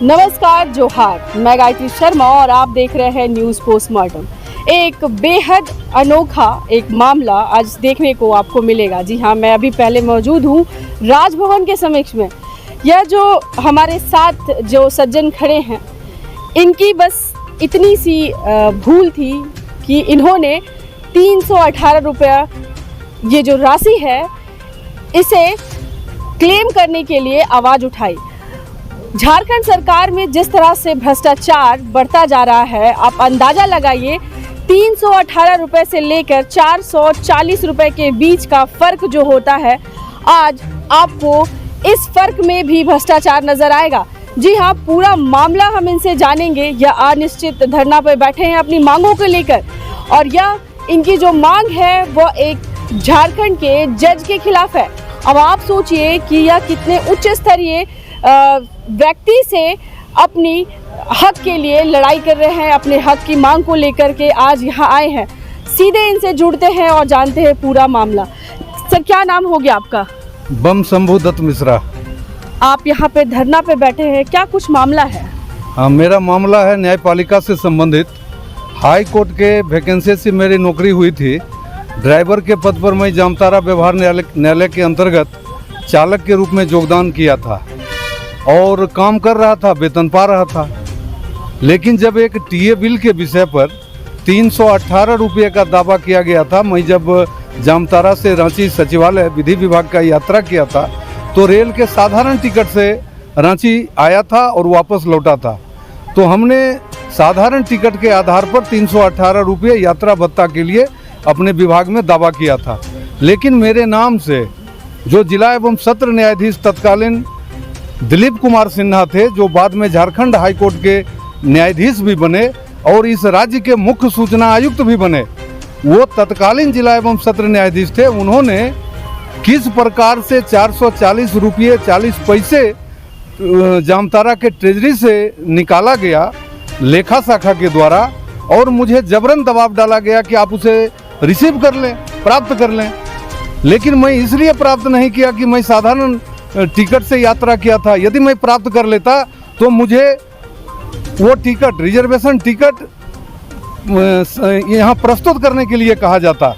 नमस्कार, जोहार। मैं गायत्री शर्मा और आप देख रहे हैं न्यूज़ पोस्टमार्टम। एक बेहद अनोखा एक मामला आज देखने को आपको मिलेगा। जी हाँ, मैं अभी पहले मौजूद हूँ राजभवन के समक्ष में। यह जो हमारे साथ जो सज्जन खड़े हैं, इनकी बस इतनी सी भूल थी कि इन्होंने 318 रुपया ये जो राशि है, इसे क्लेम करने के लिए आवाज़ उठाई। झारखंड सरकार में जिस तरह से भ्रष्टाचार बढ़ता जा रहा है, आप अंदाज़ा लगाइए। 318 रुपये से लेकर 440 रुपये के बीच का फ़र्क जो होता है, आज आपको इस फ़र्क में भी भ्रष्टाचार नज़र आएगा। जी हाँ, पूरा मामला हम इनसे जानेंगे। यह अनिश्चित धरना पर बैठे हैं अपनी मांगों को लेकर, और यह इनकी जो मांग है वो एक झारखंड के जज के खिलाफ है। अब आप सोचिए कि यह कितने उच्च स्तरीय व्यक्ति से अपनी हक के लिए लड़ाई कर रहे हैं, अपने हक की मांग को लेकर के आज यहाँ आए हैं। सीधे इनसे जुड़ते हैं और जानते हैं पूरा मामला। सर, क्या नाम हो गया आपका? बम शंभू दत्त मिश्रा। आप यहाँ पे धरना पे बैठे हैं, क्या कुछ मामला है? हाँ, मेरा मामला है न्यायपालिका से संबंधित। हाई कोर्ट के वैकेंसी से मेरी नौकरी हुई थी। ड्राइवर के पद पर मैं जामताड़ा व्यवहार न्यायालय के अंतर्गत चालक के रूप में योगदान किया था और काम कर रहा था, वेतन पा रहा था। लेकिन जब एक टीए बिल के विषय पर 318 रुपये का दावा किया गया था, मैं जब जामताड़ा से रांची सचिवालय विधि विभाग का यात्रा किया था, तो रेल के साधारण टिकट से रांची आया था और वापस लौटा था। तो हमने साधारण टिकट के आधार पर 318 रुपये यात्रा भत्ता के लिए अपने विभाग में दावा किया था। लेकिन मेरे नाम से जो जिला एवं सत्र न्यायाधीश तत्कालीन दिलीप कुमार सिन्हा थे, जो बाद में झारखंड हाई कोर्ट के न्यायाधीश भी बने और इस राज्य के मुख्य सूचना आयुक्त भी बने, वो तत्कालीन जिला एवं सत्र न्यायाधीश थे। उन्होंने किस प्रकार से 440 रुपये 40 पैसे जामताड़ा के ट्रेजरी से निकाला गया लेखा शाखा के द्वारा, और मुझे जबरन दबाव डाला गया कि आप उसे रिसीव कर लें, प्राप्त कर लें। लेकिन मैं इसलिए प्राप्त नहीं किया कि मैं साधारण टिकट से यात्रा किया था। यदि मैं प्राप्त कर लेता तो मुझे वो टिकट, रिजर्वेशन टिकट यहाँ प्रस्तुत करने के लिए कहा जाता,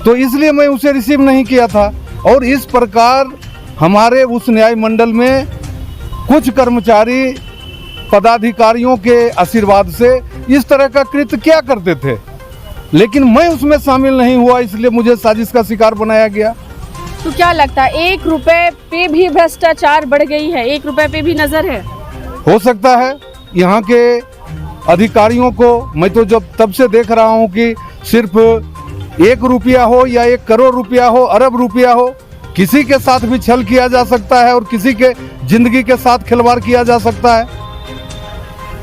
तो इसलिए मैं उसे रिसीव नहीं किया था। और इस प्रकार हमारे उस न्याय मंडल में कुछ कर्मचारी पदाधिकारियों के आशीर्वाद से इस तरह का कृत्य क्या करते थे, लेकिन मैं उसमें शामिल नहीं हुआ, इसलिए मुझे साजिश का शिकार बनाया गया। तो क्या लगता है 1 रुपये पे भी भ्रष्टाचार बढ़ गई है? 1 रुपये पे भी नज़र है? हो सकता है। यहाँ के अधिकारियों को मैं तो जब तब से देख रहा हूँ कि सिर्फ 1 रुपया हो या 1 करोड़ रुपया हो, अरब रुपया हो, किसी के साथ भी छल किया जा सकता है और किसी के जिंदगी के साथ खिलवाड़ किया जा सकता है।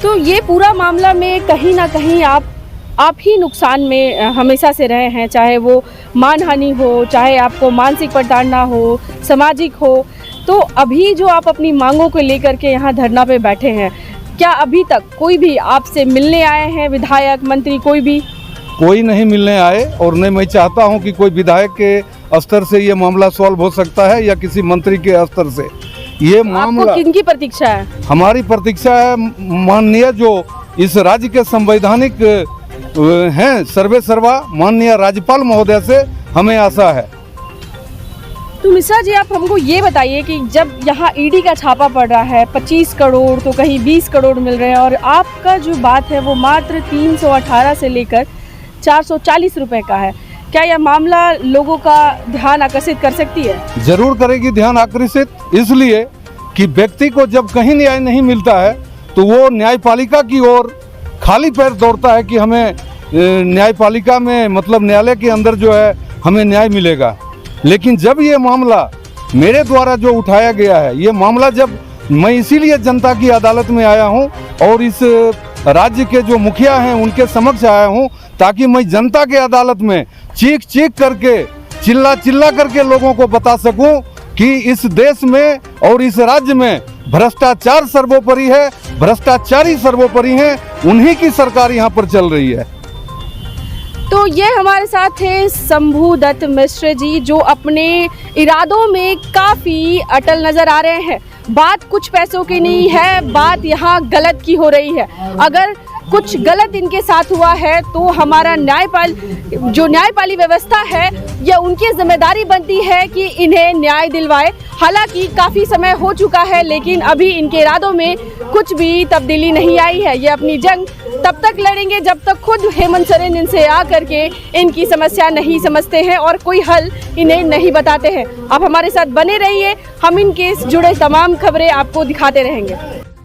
तो ये पूरा मामला में कहीं ना कहीं आप ही नुकसान में हमेशा से रहे हैं, चाहे वो मानहानि हो, चाहे आपको मानसिक प्रताड़ना हो, सामाजिक हो। तो अभी जो आप अपनी मांगों को लेकर के यहाँ धरना पे बैठे हैं, क्या अभी तक कोई भी आपसे मिलने आए हैं? विधायक, मंत्री, कोई भी? कोई नहीं मिलने आए, और नहीं मैं चाहता हूं कि कोई विधायक के स्तर से ये मामला सॉल्व हो सकता है या किसी मंत्री के स्तर से। ये मामला किनकी प्रतीक्षा है? हमारी प्रतीक्षा है माननीय जो इस राज्य के संवैधानिक हैं, सर्वे सर्वा माननीय राज्यपाल महोदय से हमें आशा है। तो मिश्रा जी, आप हमको ये बताइए कि जब यहाँ ईडी का छापा पड़ रहा है, 25 करोड़ तो कहीं 20 करोड़ मिल रहे हैं, और आपका जो बात है वो मात्र 318 से लेकर 440 रुपये का है, क्या यह मामला लोगों का ध्यान आकर्षित कर सकती है? जरूर करेगी ध्यान आकर्षित, इसलिए कि व्यक्ति को जब कहीं न्याय नहीं मिलता है तो वो न्यायपालिका की ओर खाली पैर दौड़ता है कि हमें न्यायपालिका में, मतलब न्यायालय के अंदर जो है हमें न्याय मिलेगा। लेकिन जब ये मामला मेरे द्वारा जो उठाया गया है, ये मामला जब मैं इसीलिए जनता की अदालत में आया हूँ और इस राज्य के जो मुखिया हैं उनके समक्ष आया हूँ, ताकि मैं जनता के अदालत में चीख चीख करके, चिल्ला चिल्ला करके लोगों को बता सकूं कि इस देश में और इस राज्य में भ्रष्टाचार सर्वोपरि है, भ्रष्टाचारी सर्वोपरि हैं, उन्हीं की सरकार यहाँ पर चल रही है। तो ये हमारे साथ थे शंभू दत्त मिश्र जी, जो अपने इरादों में काफ़ी अटल नज़र आ रहे हैं। बात कुछ पैसों की नहीं है, बात यहाँ गलत की हो रही है। अगर कुछ गलत इनके साथ हुआ है तो हमारा न्यायपालिका व्यवस्था है, यह उनकी जिम्मेदारी बनती है कि इन्हें न्याय दिलवाए। हालांकि काफ़ी समय हो चुका है लेकिन अभी इनके इरादों में कुछ भी तब्दीली नहीं आई है। ये अपनी जंग तब तक लड़ेंगे जब तक खुद हेमंत सोरेन इनसे आ करके इनकी समस्या नहीं समझते हैं और कोई हल इन्हें नहीं बताते हैं। आप हमारे साथ बने रहिए, हम इनके जुड़े तमाम खबरें आपको दिखाते रहेंगे।